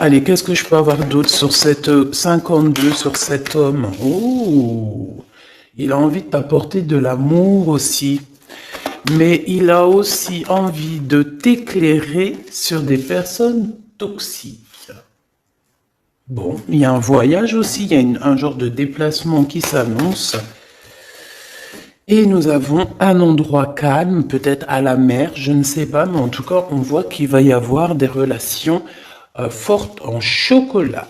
Allez, qu'est-ce que je peux avoir d'autre sur cette 52 sur cet homme? Oh, il a envie de t'apporter de l'amour aussi. Mais il a aussi envie de t'éclairer sur des personnes toxiques. Bon, il y a un voyage aussi, il y a un genre de déplacement qui s'annonce. Et nous avons un endroit calme, peut-être à la mer, je ne sais pas, mais en tout cas, on voit qu'il va y avoir des relations fortes en chocolat.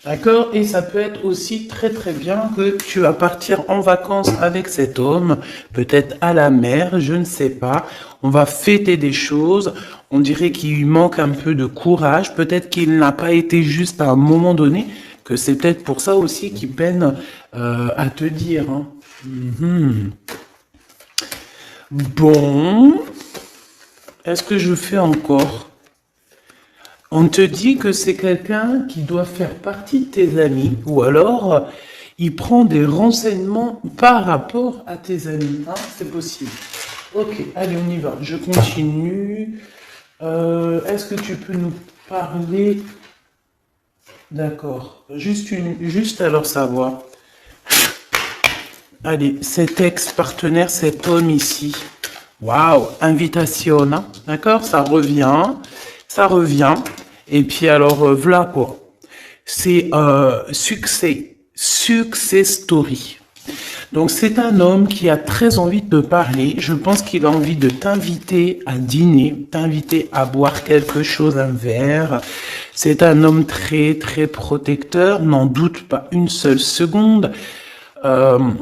D'accord? Et ça peut être aussi très très bien que tu vas partir en vacances avec cet homme, peut-être à la mer, je ne sais pas. On va fêter des choses. On dirait qu'il lui manque un peu de courage. Peut-être qu'il n'a pas été juste à un moment donné, que c'est peut-être pour ça aussi qu'il peine à te dire. Hein. Bon, est-ce que je fais encore? On te dit que c'est quelqu'un qui doit faire partie de tes amis, ou alors il prend des renseignements par rapport à tes amis. Hein, c'est possible. Ok, allez, on y va. Je continue. Est-ce que tu peux nous parler? D'accord. Juste alors savoir. Allez, cet ex-partenaire, cet homme ici. Waouh, invitation, hein. D'accord, ça revient. Ça revient. Et puis alors, voilà quoi. C'est success story. Donc c'est un homme qui a très envie de te parler. Je pense qu'il a envie de t'inviter à dîner, t'inviter à boire quelque chose, un verre. C'est un homme très très protecteur, n'en doute pas une seule seconde.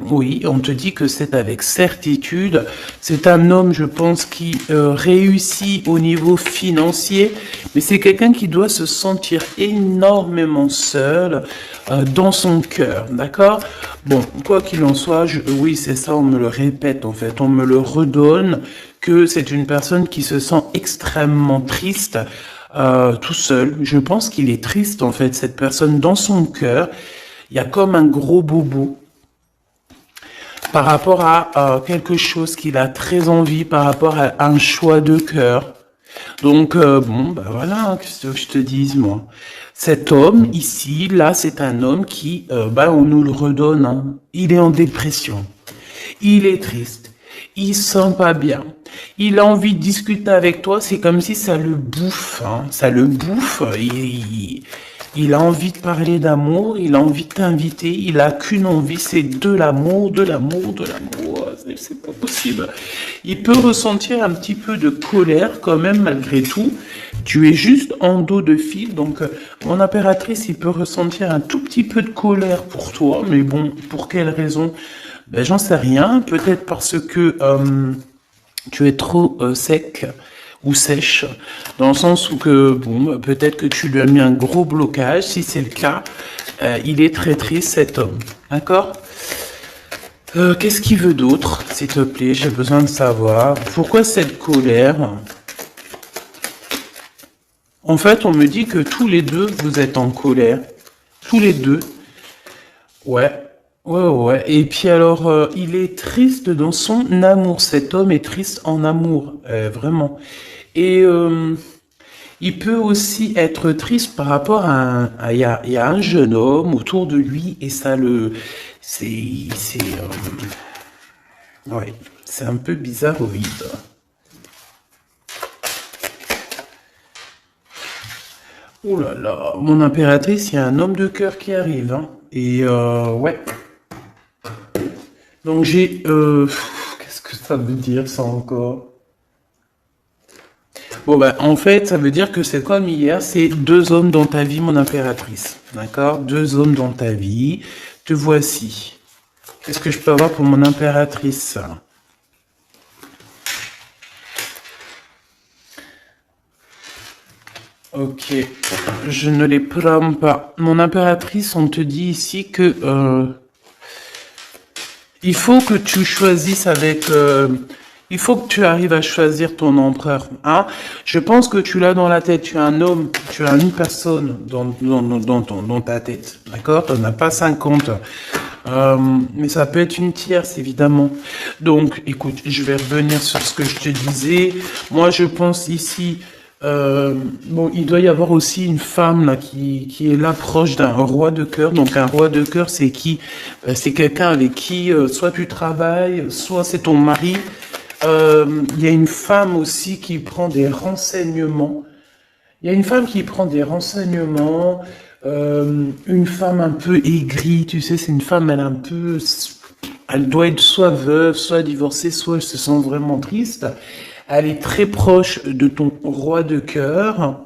Oui, on te dit que c'est avec certitude. C'est un homme, je pense, qui réussit au niveau financier, mais c'est quelqu'un qui doit se sentir énormément seul dans son cœur, d'accord? Bon, quoi qu'il en soit, oui, c'est ça, on me le répète en fait, on me le redonne, que c'est une personne qui se sent extrêmement triste tout seul. Je pense qu'il est triste en fait, cette personne dans son cœur. Il y a comme un gros bobo par rapport à quelque chose qu'il a très envie, par rapport à un choix de cœur. Donc, bon, bah voilà, hein, qu'est-ce que je te dise, moi. Cet homme, ici, là, c'est un homme qui, bah, on nous le redonne, hein. Il est en dépression. Il est triste. Il se sent pas bien. Il a envie de discuter avec toi, c'est comme si ça le bouffe, hein. Ça le bouffe. Il a envie de parler d'amour, il a envie de t'inviter, il a qu'une envie, c'est de l'amour, de l'amour, de l'amour. C'est pas possible. Il peut ressentir un petit peu de colère quand même malgré tout. Tu es juste en dos de fil, donc mon impératrice, il peut ressentir un tout petit peu de colère pour toi, mais bon, pour quelle raison? Ben j'en sais rien. Peut-être parce que tu es trop sec ou sèche, dans le sens où que, bon, peut-être que tu lui as mis un gros blocage. Si c'est le cas, il est très triste, cet homme. D'accord? Qu'est-ce qu'il veut d'autre, s'il te plaît? J'ai besoin de savoir. Pourquoi cette colère? En fait, on me dit que tous les deux, vous êtes en colère. Tous les deux. Ouais. Ouais. Et puis alors, il est triste dans son amour. Cet homme est triste en amour. Vraiment. Et il peut aussi être triste par rapport il y a un jeune homme autour de lui et ça le, ouais, c'est un peu bizarroïde. Oh là là, mon impératrice, il y a un homme de cœur qui arrive, hein. Et ouais. Donc j'ai, qu'est-ce que ça veut dire ça encore? Bon, ben, en fait, ça veut dire que c'est comme hier, c'est deux hommes dans ta vie, mon impératrice. D'accord? Deux hommes dans ta vie. Te voici. Qu'est-ce que je peux avoir pour mon impératrice? Ok. Je ne les prends pas. Mon impératrice, on te dit ici que il faut que tu choisisses avec... il faut que tu arrives à choisir ton empereur. Hein? Je pense que tu l'as dans la tête. Tu as un homme, tu as une personne dans ta tête. D'accord? Tu n'en as pas 50. Mais ça peut être une tierce, évidemment. Donc, écoute, je vais revenir sur ce que je te disais. Moi, je pense ici Bon, il doit y avoir aussi une femme là qui est là proche d'un roi de cœur. Donc un roi de cœur, c'est qui? C'est quelqu'un avec qui soit tu travailles, soit c'est ton mari. Il y a une femme aussi qui prend des renseignements. Il y a une femme qui prend des renseignements. Une femme un peu aigrie, tu sais, c'est une femme, elle est un peu, elle doit être soit veuve, soit divorcée, soit elle se sent vraiment triste. Elle est très proche de ton roi de cœur.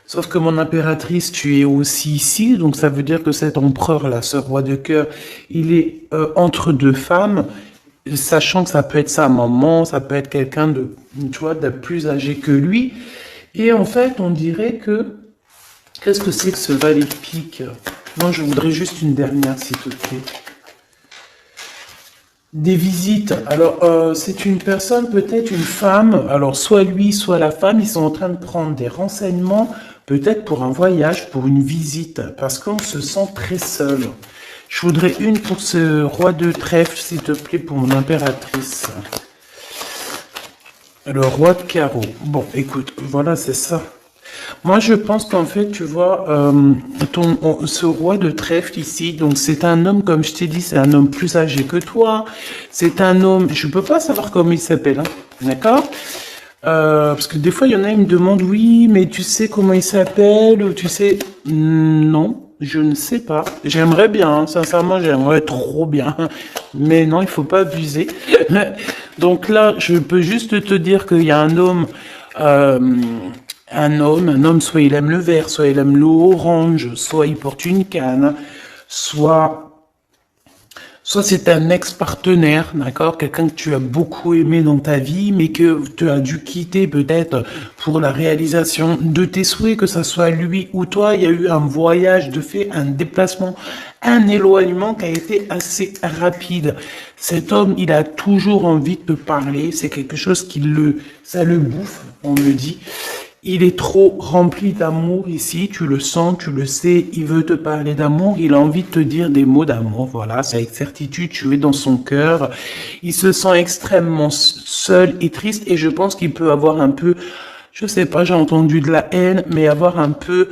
Sauf que mon impératrice, tu es aussi ici, donc ça veut dire que cet empereur-là, ce roi de cœur, il est entre deux femmes, sachant que ça peut être sa maman, ça peut être quelqu'un de, tu vois, de plus âgé que lui. Et en fait, on dirait que, qu'est-ce que c'est que ce valet de pique? Non, je voudrais juste une dernière, s'il te plaît. Des visites. Alors, c'est une personne, peut-être une femme. Alors, soit lui, soit la femme, ils sont en train de prendre des renseignements, peut-être pour un voyage, pour une visite, parce qu'on se sent très seul. Je voudrais une pour ce roi de trèfle, s'il te plaît, pour mon impératrice. Le roi de carreau. Bon, écoute, voilà, c'est ça. Moi, je pense qu'en fait, tu vois, ce roi de trèfle ici, donc c'est un homme, comme je t'ai dit, c'est un homme plus âgé que toi. C'est un homme, je peux pas savoir comment il s'appelle, hein, d'accord? Parce que des fois, il y en a, ils me demandent, oui, mais tu sais comment il s'appelle, ou tu sais, non, je ne sais pas. J'aimerais bien, hein, sincèrement, j'aimerais trop bien, mais non, il faut pas abuser. Donc là, je peux juste te dire qu'il y a euh, un homme, soit il aime le vert, soit il aime l'orange, soit il porte une canne, soit c'est un ex-partenaire, d'accord, quelqu'un que tu as beaucoup aimé dans ta vie, mais que tu as dû quitter peut-être pour la réalisation de tes souhaits, que ça soit lui ou toi, il y a eu un voyage de fait, un déplacement, un éloignement qui a été assez rapide. Cet homme, il a toujours envie de te parler, c'est quelque chose ça le bouffe, on me dit. Il est trop rempli d'amour ici, tu le sens, tu le sais, il veut te parler d'amour, il a envie de te dire des mots d'amour, voilà, c'est avec certitude, tu es dans son cœur. Il se sent extrêmement seul et triste et je pense qu'il peut avoir un peu, je sais pas, j'ai entendu de la haine, mais avoir un peu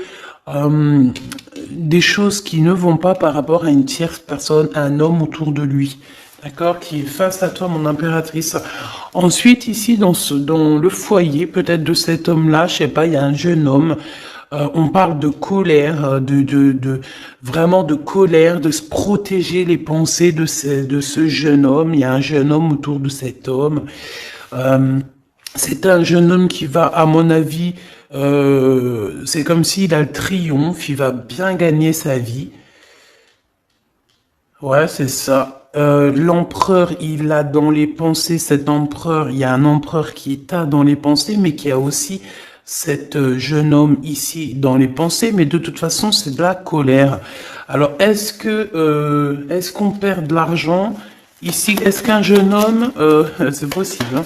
euh, des choses qui ne vont pas par rapport à une tierce personne, à un homme autour de lui. D'accord, qui est face à toi, mon impératrice. Ensuite, ici, dans le foyer, peut-être de cet homme-là, je sais pas, il y a un jeune homme. On parle de colère, vraiment de colère, de se protéger les pensées de ce jeune homme. Il y a un jeune homme autour de cet homme. Euh, c'est un jeune homme qui va, à mon avis, c'est comme s'il a le triomphe, il va bien gagner sa vie. Ouais, c'est ça. L'empereur, il a dans les pensées, cet empereur, il y a un empereur qui t'a dans les pensées, mais qui a aussi cet jeune homme ici dans les pensées, mais de toute façon, c'est de la colère. Alors, est-ce qu'on perd de l'argent ici? Est-ce qu'un jeune homme, c'est possible, hein?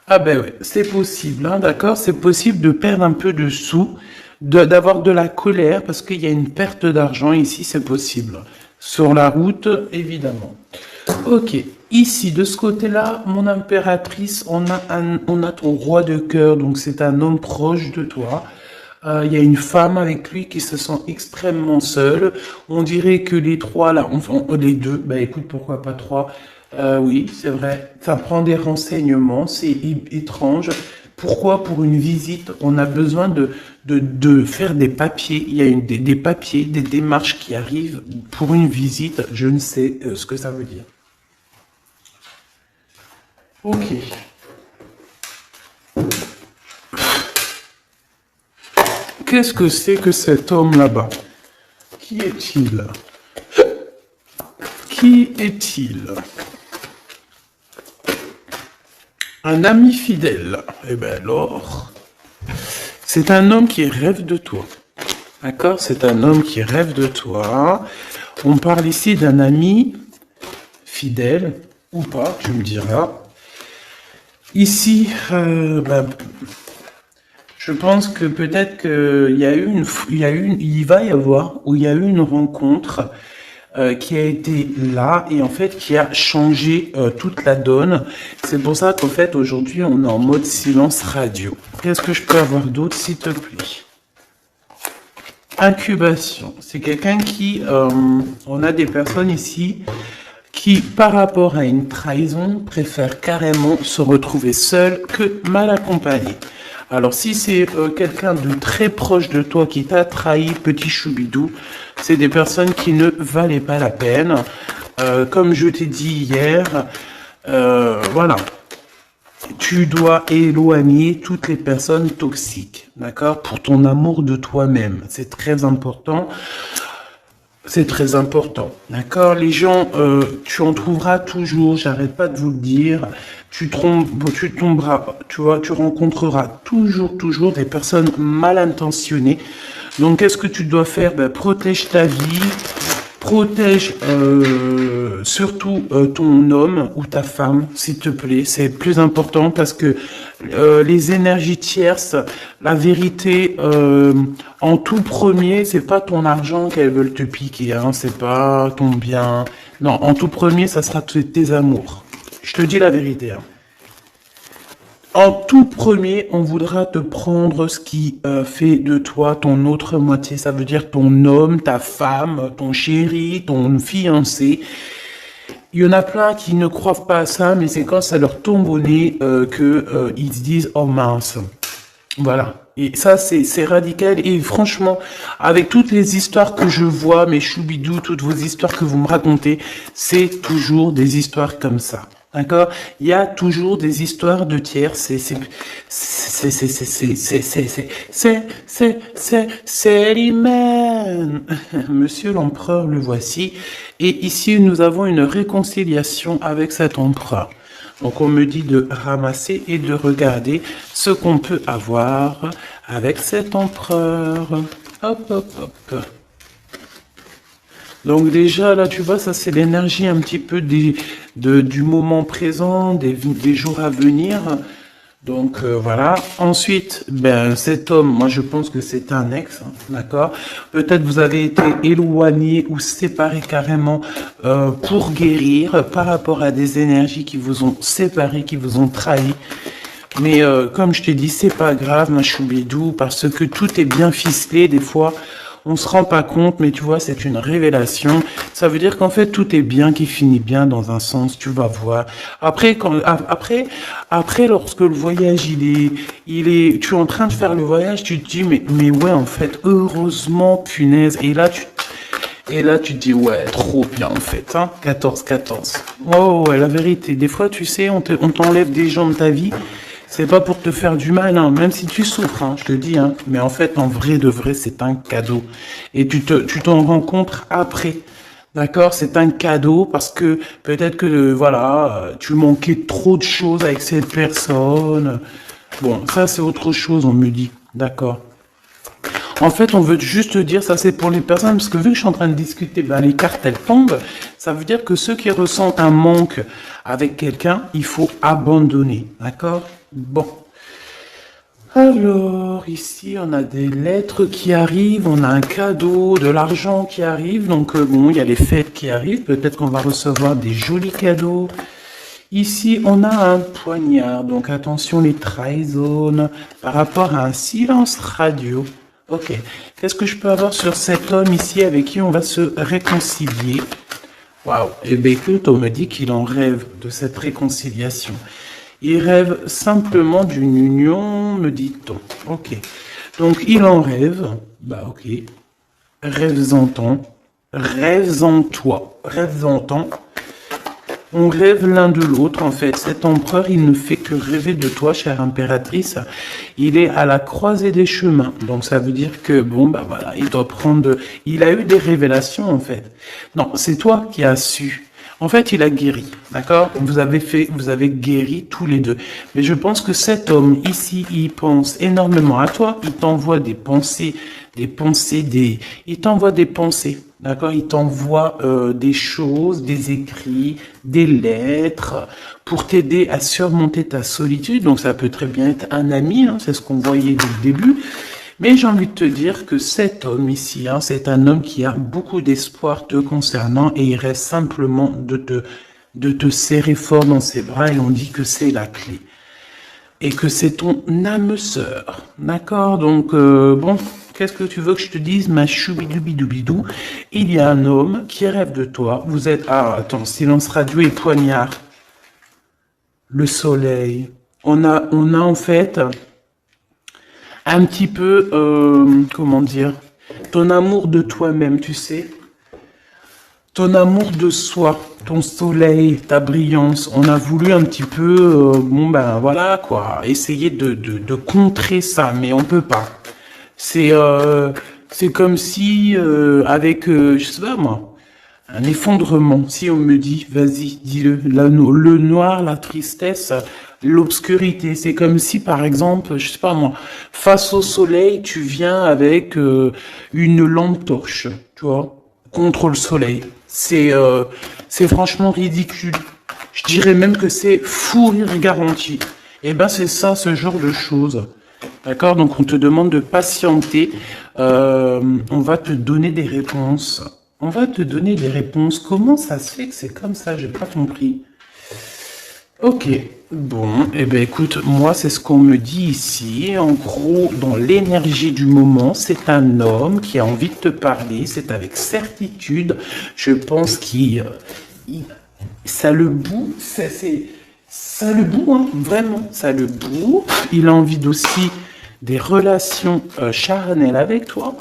Ah ben ouais, c'est possible, hein, d'accord? C'est possible de perdre un peu de sous, d'avoir de la colère, parce qu'il y a une perte d'argent ici, c'est possible. Sur la route, évidemment. Ok, ici, de ce côté-là, mon impératrice, on a ton roi de cœur, donc c'est un homme proche de toi. Il y a une femme avec lui qui se sent extrêmement seule. On dirait que les trois là, enfin les deux, bah écoute, pourquoi pas trois? Oui, c'est vrai. Ça prend des renseignements, c'est étrange. Pourquoi pour une visite, on a besoin de faire des papiers? Il y a des papiers, des démarches qui arrivent pour une visite. Je ne sais ce que ça veut dire. Ok. Qu'est-ce que c'est que cet homme là-bas? Qui est-il? Qui est-il? Un ami fidèle. Eh ben alors, c'est un homme qui rêve de toi. D'accord? C'est un homme qui rêve de toi. On parle ici d'un ami fidèle, ou pas, tu me diras. Ici, je pense que peut-être qu'il y a eu il va y avoir, ou il y a eu une rencontre qui a été là et en fait qui a changé toute la donne. C'est pour ça qu'en fait aujourd'hui on est en mode silence radio. Qu'est-ce que je peux avoir d'autre s'il te plaît? Incubation. C'est quelqu'un qui... on a des personnes ici qui, par rapport à une trahison, préfèrent carrément se retrouver seul que mal accompagné. Alors si c'est quelqu'un de très proche de toi qui t'a trahi, petit choubidou, c'est des personnes qui ne valaient pas la peine. Comme je t'ai dit hier, voilà. Tu dois éloigner toutes les personnes toxiques, d'accord? Pour ton amour de toi-même. C'est très important. C'est très important, d'accord? Les gens, tu en trouveras toujours, j'arrête pas de vous le dire. Tu tomberas, tu vois, tu rencontreras toujours des personnes mal intentionnées. Donc, qu'est-ce que tu dois faire? Ben, protège ta vie, protège surtout ton homme ou ta femme, s'il te plaît. C'est plus important parce que les énergies tierces, la vérité, en tout premier, c'est pas ton argent qu'elles veulent te piquer, hein, c'est pas ton bien. Non, en tout premier, ça sera tes amours. Je te dis la vérité. Hein. En tout premier, on voudra te prendre ce qui fait de toi ton autre moitié. Ça veut dire ton homme, ta femme, ton chéri, ton fiancé. Il y en a plein qui ne croient pas à ça, mais c'est quand ça leur tombe au nez que ils se disent « Oh mince !» Voilà. Et ça, c'est radical. Et franchement, avec toutes les histoires que je vois, mes choubidous, toutes vos histoires que vous me racontez, c'est toujours des histoires comme ça. D'accord? Il y a toujours des histoires de tiers. C'est l'hymen. Monsieur l'empereur, le voici. Et ici, nous avons une réconciliation avec cet empereur. Donc, on me dit de ramasser et de regarder ce qu'on peut avoir avec cet empereur. Hop, hop, hop. Donc déjà, là, tu vois, ça, c'est l'énergie un petit peu du moment présent, des jours à venir. Donc, voilà. Ensuite, ben, cet homme, moi, je pense que c'est un ex, hein, d'accord? Peut-être vous avez été éloigné ou séparé carrément pour guérir par rapport à des énergies qui vous ont séparé, qui vous ont trahi. Mais comme je t'ai dit, c'est pas grave, ma choubidou, parce que tout est bien ficelé, des fois... On se rend pas compte, mais tu vois, c'est une révélation. Ça veut dire qu'en fait, tout est bien, qui finit bien dans un sens, tu vas voir. Après, lorsque le voyage, tu es en train de faire le voyage, tu te dis, mais ouais, en fait, heureusement, punaise. Et là, tu te dis, ouais, trop bien, en fait, hein, 14-14. Oh, ouais, la vérité, des fois, tu sais, on t'enlève des gens de ta vie. C'est pas pour te faire du mal, hein, même si tu souffres, hein, je te dis, hein. Mais en fait, en vrai de vrai, c'est un cadeau. Et tu t'en rends compte après. D'accord? C'est un cadeau parce que peut-être que, voilà, tu manquais trop de choses avec cette personne. Bon, ça, c'est autre chose, on me dit. D'accord? En fait, on veut juste te dire, ça c'est pour les personnes, parce que vu que je suis en train de discuter, ben, les cartes elles tombent, ça veut dire que ceux qui ressentent un manque avec quelqu'un, il faut abandonner, d'accord? Bon. Alors, ici, on a des lettres qui arrivent, on a un cadeau, de l'argent qui arrive, donc bon, il y a les fêtes qui arrivent, peut-être qu'on va recevoir des jolis cadeaux. Ici, on a un poignard, donc attention les trahisons par rapport à un silence radio. Ok, qu'est-ce que je peux avoir sur cet homme ici avec qui on va se réconcilier? Waouh, et bien écoute, on me dit qu'il en rêve de cette réconciliation. Il rêve simplement d'une union, me dit-on. Ok, donc il en rêve, bah ok, rêves-en-toi, rêves-en-toi. On rêve l'un de l'autre, en fait. Cet empereur, il ne fait que rêver de toi, chère impératrice. Il est à la croisée des chemins. Donc, ça veut dire que, bon, bah voilà, il doit prendre... Il a eu des révélations, en fait. Non, c'est toi qui as su. En fait, il a guéri, d'accord? Vous avez guéri tous les deux. Mais je pense que cet homme, ici, il pense énormément à toi. Il t'envoie des pensées, il t'envoie des pensées. D'accord, il t'envoie des choses, des écrits, des lettres pour t'aider à surmonter ta solitude. Donc ça peut très bien être un ami, hein, c'est ce qu'on voyait dès le début. Mais j'ai envie de te dire que cet homme ici, hein, c'est un homme qui a beaucoup d'espoir te concernant et il reste simplement de te serrer fort dans ses bras et on dit que c'est la clé. Et que c'est ton âme sœur. D'accord? Donc, bon, qu'est-ce que tu veux que je te dise, ma choubidoubidou? Il y a un homme qui rêve de toi. Vous êtes... Ah, attends, silence radio et poignard. Le soleil. On a en fait un petit peu, comment dire, ton amour de toi-même, tu sais. Ton amour de soi, ton soleil, ta brillance, on a voulu un petit peu, bon ben voilà quoi, essayer de contrer ça, mais on peut pas. C'est comme si avec, je sais pas moi, un effondrement. Si on me dit, vas-y, dis-le, le noir, la tristesse, l'obscurité, c'est comme si par exemple, je sais pas moi, face au soleil, tu viens avec une lampe torche, tu vois, contre le soleil. C'est franchement ridicule. Je dirais même que c'est fou rire garanti. Et ben c'est ça, ce genre de choses. D'accord? Donc on te demande de patienter. On va te donner des réponses. On va te donner des réponses. Comment ça se fait que c'est comme ça? J'ai pas compris. Ok, bon, eh ben écoute, moi c'est ce qu'on me dit ici. En gros, dans l'énergie du moment, c'est un homme qui a envie de te parler. C'est avec certitude. Je pense ça le bout. Ça le bout, hein, vraiment, ça le bout. Il a envie aussi des relations charnelles avec toi.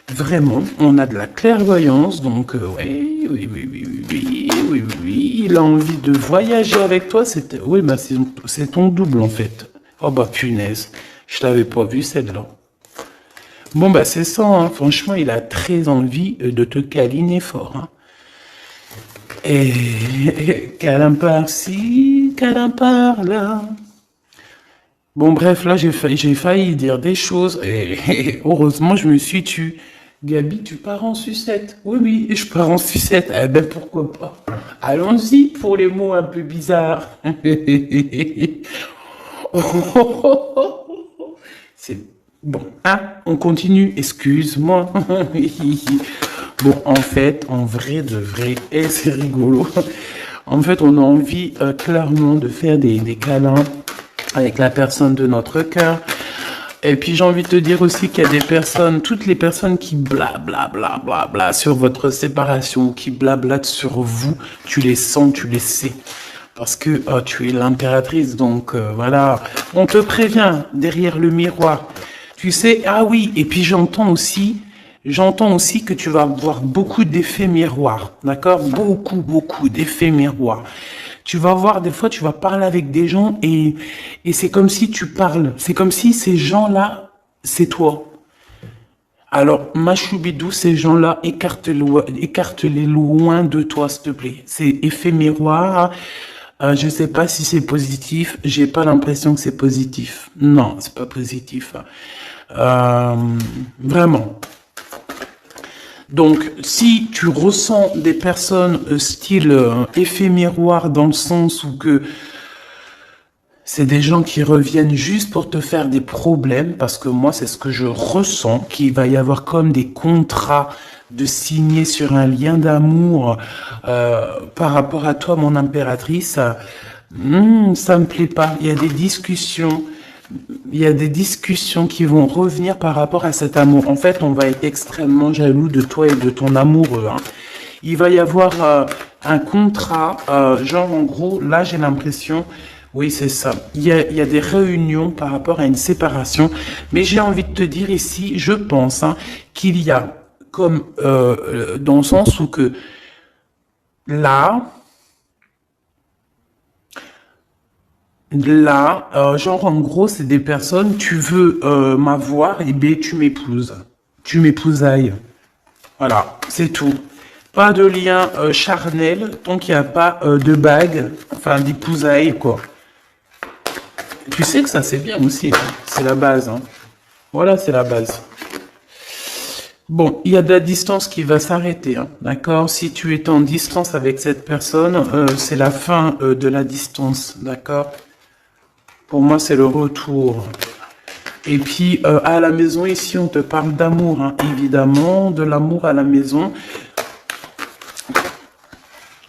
Vraiment, on a de la clairvoyance, donc oui, il a envie de voyager avec toi, oui, bah c'est ton double en fait. Oh bah punaise, je l'avais pas vu celle-là. Bon bah c'est ça, hein. Franchement, il a très envie de te câliner fort. Hein. Et câlin par-ci, câlin par-là. Bon bref, là j'ai failli dire des choses et heureusement je me suis tue. Gabi, tu pars en sucette? Oui, je pars en sucette. Eh ben, pourquoi pas? Allons-y pour les mots un peu bizarres. C'est bon. Ah, on continue. Excuse-moi. Bon, en fait, en vrai de vrai, et c'est rigolo. En fait, on a envie clairement de faire des câlins avec la personne de notre cœur. Et puis j'ai envie de te dire aussi qu'il y a des personnes, toutes les personnes qui blablabla sur votre séparation, qui blablatent sur vous, tu les sens, tu les sais. Parce que tu es l'impératrice, donc voilà, on te prévient derrière le miroir. Tu sais, ah oui, et puis j'entends aussi que tu vas avoir beaucoup d'effets miroirs, d'accord? Beaucoup d'effets miroirs. Tu vas voir, des fois, tu vas parler avec des gens et c'est comme si tu parles. C'est comme si ces gens-là, c'est toi. Alors, ma choubidou, ces gens-là, écarte-les loin de toi, s'il te plaît. C'est effet miroir. Je sais pas si c'est positif. J'ai pas l'impression que c'est positif. Non, c'est pas positif. Vraiment. Donc, si tu ressens des personnes style effet miroir dans le sens où que c'est des gens qui reviennent juste pour te faire des problèmes, parce que moi, c'est ce que je ressens, qu'il va y avoir comme des contrats de signer sur un lien d'amour par rapport à toi, mon impératrice, ça me plaît pas. Il y a des discussions. Il y a des discussions qui vont revenir par rapport à cet amour. En fait, on va être extrêmement jaloux de toi et de ton amoureux. Hein. Il va y avoir un contrat, genre en gros, là j'ai l'impression, oui c'est ça, il y a des réunions par rapport à une séparation, mais j'ai envie de te dire ici, je pense qu'il y a comme, dans le sens où que là, genre en gros, c'est des personnes, tu veux m'avoir, et bien tu m'épouses. Tu m'épousailles. Voilà, c'est tout. Pas de lien charnel, tant qu'il n'y a pas de bague, enfin d'épousailles, quoi. Tu sais que ça, c'est bien aussi. Hein. C'est la base. Hein. Voilà, c'est la base. Bon, il y a de la distance qui va s'arrêter, hein, d'accord? Si tu es en distance avec cette personne, c'est la fin de la distance, d'accord? Pour moi, c'est le retour. Et puis, à la maison, ici, on te parle d'amour, hein, évidemment, de l'amour à la maison.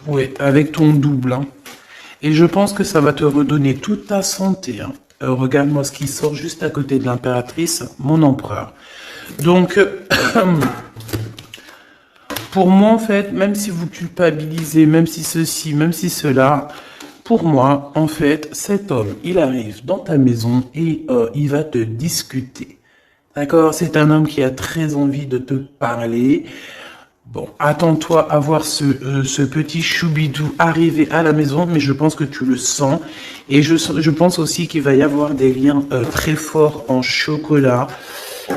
Oui, avec ton double, hein. Et je pense que ça va te redonner toute ta santé, hein. Regarde-moi ce qui sort juste à côté de l'impératrice, mon empereur. Donc, pour moi, en fait, même si vous culpabilisez, même si ceci, même si cela, pour moi, en fait, cet homme, il arrive dans ta maison et il va te discuter. D'accord? C'est un homme qui a très envie de te parler. Bon, attends-toi à voir ce petit choubidou arriver à la maison, mais je pense que tu le sens. Et je pense aussi qu'il va y avoir des liens très forts en chocolat.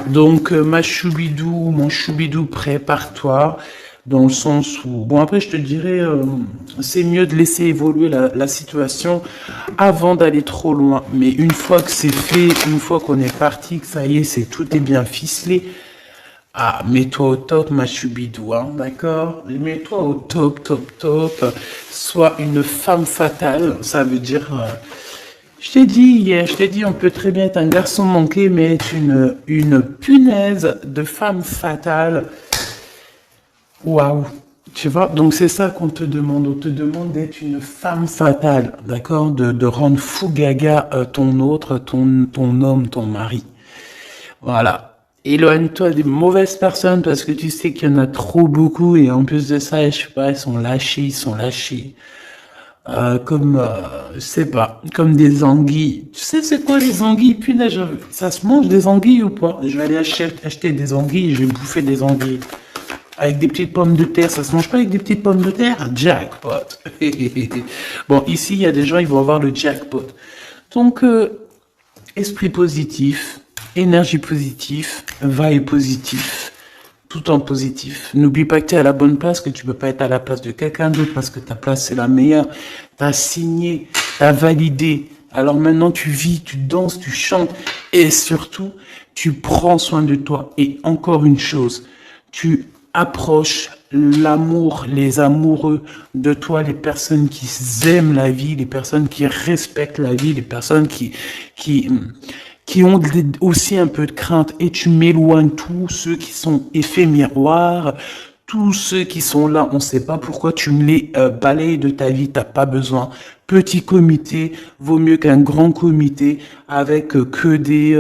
Donc, ma choubidou, mon choubidou, prépare-toi. Dans le sens où... Bon, après, je te dirais, c'est mieux de laisser évoluer la situation avant d'aller trop loin. Mais une fois que c'est fait, une fois qu'on est parti, que ça y est, tout est bien ficelé, ah, mets-toi au top, ma choubidou, hein, d'accord? Mets-toi au top, top, top. Sois une femme fatale, ça veut dire... je t'ai dit hier, je t'ai dit, on peut très bien être un garçon manqué, mais être une punaise de femme fatale. Waouh! Tu vois, donc c'est ça qu'on te demande. On te demande d'être une femme fatale, d'accord? De rendre fou gaga ton autre, ton homme, ton mari. Voilà. Éloigne-toi des mauvaises personnes parce que tu sais qu'il y en a trop beaucoup et en plus de ça, je sais pas, ils sont lâchés. Comme, je sais pas, comme des anguilles. Tu sais c'est quoi les anguilles? Punaise, ça se mange des anguilles ou pas? Je vais aller acheter des anguilles et je vais bouffer des anguilles. Avec des petites pommes de terre, ça se mange pas avec des petites pommes de terre? Jackpot. Bon, ici, il y a des gens, ils vont avoir le jackpot. Donc, esprit positif, énergie positive, vibe positif, tout en positif. N'oublie pas que tu es à la bonne place, que tu peux pas être à la place de quelqu'un d'autre parce que ta place c'est la meilleure. Tu as signé, tu as validé. Alors maintenant tu vis, tu danses, tu chantes et surtout tu prends soin de toi. Et encore une chose, tu approches l'amour, les amoureux de toi, les personnes qui aiment la vie, les personnes qui respectent la vie, les personnes qui ont aussi un peu de crainte, et tu m'éloignes tous ceux qui sont effets miroirs, tous ceux qui sont là, on ne sait pas pourquoi tu me les balayes de ta vie, t'as pas besoin. Petit comité vaut mieux qu'un grand comité avec que des